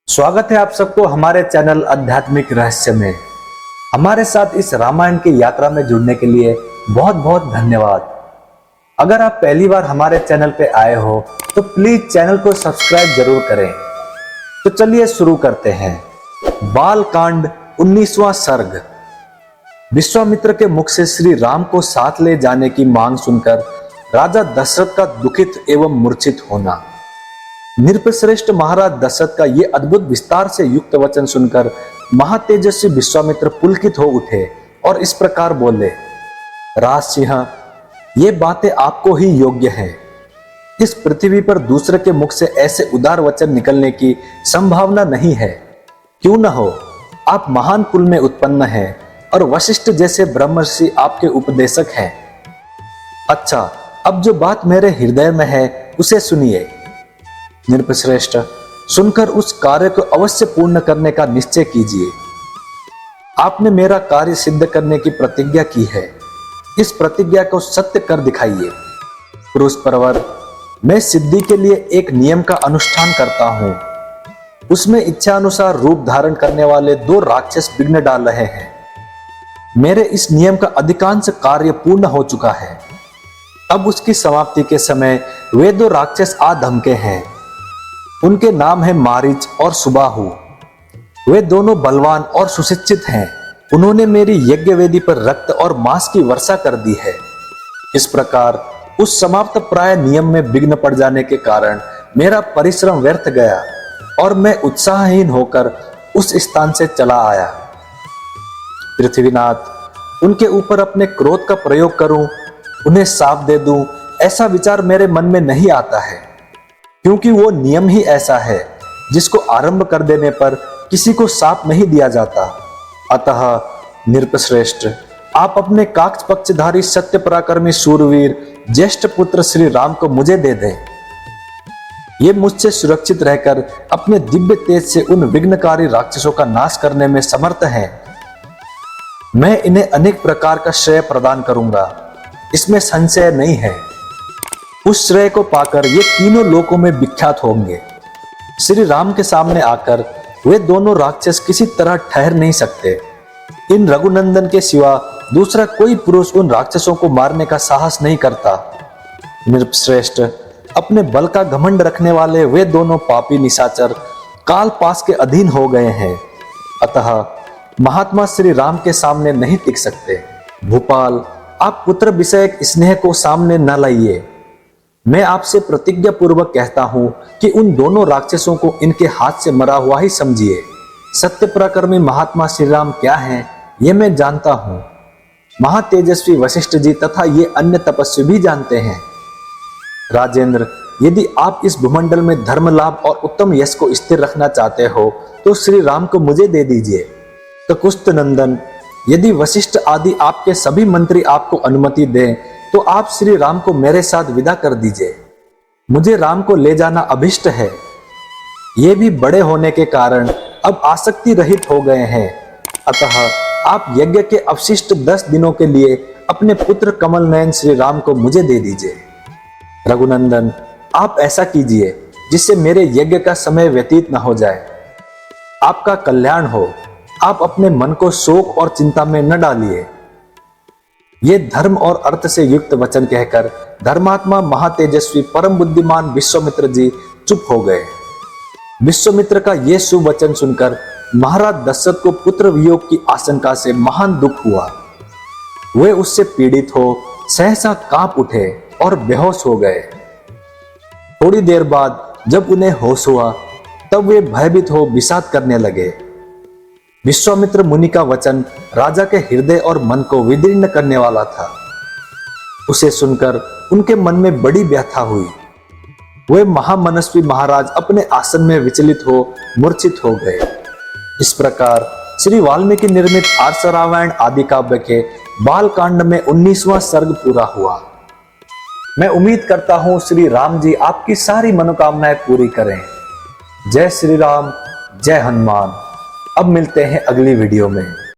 स्वागत है आप सबको हमारे चैनल आध्यात्मिक रहस्य में। हमारे साथ इस रामायण की यात्रा में जुड़ने के लिए बहुत बहुत धन्यवाद। अगर आप पहली बार हमारे चैनल पे आए हो तो प्लीज चैनल को सब्सक्राइब जरूर करें। तो चलिए शुरू करते हैं। बाल कांड 19वां सर्ग। विश्वामित्र के मुख से श्री राम को साथ ले जाने की मांग सुनकर राजा दशरथ का दुखित एवं मूर्छित होना। नृपश्रेष्ठ महाराज दशरथ का ये अद्भुत विस्तार से युक्त वचन सुनकर महातेजस्वी विश्वामित्र पुलकित हो उठे और इस प्रकार बोले, राजसिंह, ये बातें आपको ही योग्य हैं। इस पृथ्वी पर दूसरे के मुख से ऐसे उदार वचन निकलने की संभावना नहीं है। क्यों न हो, आप महान कुल में उत्पन्न हैं और वशिष्ठ जैसे ब्रह्मर्षि आपके उपदेशक हैं। अच्छा, अब जो बात मेरे हृदय में है उसे सुनिए। नृपश्रेष्ठ, सुनकर उस कार्य को अवश्य पूर्ण करने का निश्चय कीजिए। आपने मेरा कार्य सिद्ध करने की प्रतिज्ञा की है, इस प्रतिज्ञा को सत्य कर दिखाइए। पुरुष परवर, मैं सिद्धि के लिए एक नियम का अनुष्ठान करता हूं। उसमें इच्छा अनुसार रूप धारण करने वाले 2 राक्षस विघ्न डाल रहे हैं। मेरे इस नियम का अधिकांश कार्य पूर्ण हो चुका है। अब उसकी समाप्ति के समय वे 2 राक्षस आ धमके हैं। उनके नाम है मारीच और सुबाहु। वे दोनों बलवान और सुशिक्षित हैं। उन्होंने मेरी यज्ञ वेदी पर रक्त और मांस की वर्षा कर दी है। इस प्रकार उस समाप्त प्राय नियम में विघ्न पड़ जाने के कारण मेरा परिश्रम व्यर्थ गया और मैं उत्साहहीन होकर उस स्थान से चला आया। पृथ्वीनाथ, उनके ऊपर अपने क्रोध का प्रयोग करूं, उन्हें शाप दे दूं, ऐसा विचार मेरे मन में नहीं आता है, क्योंकि वो नियम ही ऐसा है जिसको आरंभ कर देने पर किसी को शाप नहीं दिया जाता। अतः नृपश्रेष्ठ, आप अपने काक्ष पक्षधारी सत्य पराक्रमी शूरवीर ज्येष्ठ पुत्र श्री राम को मुझे दे दें। ये मुझसे सुरक्षित रहकर अपने दिव्य तेज से उन विघ्नकारी राक्षसों का नाश करने में समर्थ हैं। मैं इन्हें अनेक प्रकार का श्रेय प्रदान करूंगा, इसमें संशय नहीं है। उस श्रेय को पाकर ये तीनों लोकों में विख्यात होंगे। श्री राम के सामने आकर वे दोनों राक्षस किसी तरह ठहर नहीं सकते। इन रघुनंदन के सिवा दूसरा कोई पुरुष उन राक्षसों को मारने का साहस नहीं करता। नृपश्रेष्ठ, अपने बल का घमंड रखने वाले वे दोनों पापी निशाचर काल पास के अधीन हो गए हैं। अतः महात्मा श्री राम के सामने नहीं टिक सकते। भूपाल, आप पुत्र विषयक स्नेह को सामने न लाइए। मैं आपसे प्रतिज्ञा पूर्वक कहता हूं कि उन दोनों राक्षसों को इनके हाथ से मरा हुआ ही समझिए। सत्य पराक्रमी महात्मा श्री राम क्या हैं, ये मैं जानता हूं। महातेजस्वी वशिष्ठ जी तथा ये अन्य तपस्वी भी जानते हैं। राजेंद्र, यदि आप इस भूमंडल में धर्म लाभ और उत्तम यश को स्थिर रखना चाहते हो तो श्री राम को मुझे दे दीजिए। तो कुष्ठ नंदन, यदि वशिष्ठ आदि आपके सभी मंत्री आपको अनुमति दें तो आप श्री राम को मेरे साथ विदा कर दीजिए। मुझे राम को ले जाना अभिष्ट है। ये भी बड़े होने के कारण अब आसक्ति रहित हो गए हैं। अतः आप यज्ञ के अवशिष्ट 10 दिनों के लिए अपने पुत्र कमल नयन श्री राम को मुझे दे दीजिए। रघुनंदन, आप ऐसा कीजिए जिससे मेरे यज्ञ का समय व्यतीत न हो जाए। आपका कल्याण हो। आप अपने मन को शोक और चिंता में न डालिए। ये धर्म और अर्थ से युक्त वचन कहकर धर्मात्मा महातेजस्वी परम बुद्धिमान विश्वामित्र जी चुप हो गए। विश्वामित्र का ये शुभ वचन सुनकर महाराज दशरथ को पुत्र वियोग की आशंका से महान दुख हुआ। वे उससे पीड़ित हो सहसा कांप उठे और बेहोश हो गए। थोड़ी देर बाद जब उन्हें होश हुआ तब वे भयभीत हो विषाद करने लगे। विश्वामित्र मुनि का वचन राजा के हृदय और मन को विदीर्ण करने वाला था। उसे सुनकर उनके मन में बड़ी व्यथा हुई। वे महामनस्वी महाराज अपने आसन में विचलित हो मूर्छित हो गए। इस प्रकार श्री वाल्मीकि निर्मित आर्ष रामायण आदि काव्य के बाल कांड में 19वां सर्ग पूरा हुआ। मैं उम्मीद करता हूं श्री राम जी आपकी सारी मनोकामनाएं पूरी करें। जय श्री राम, जय हनुमान। अब मिलते हैं अगली वीडियो में।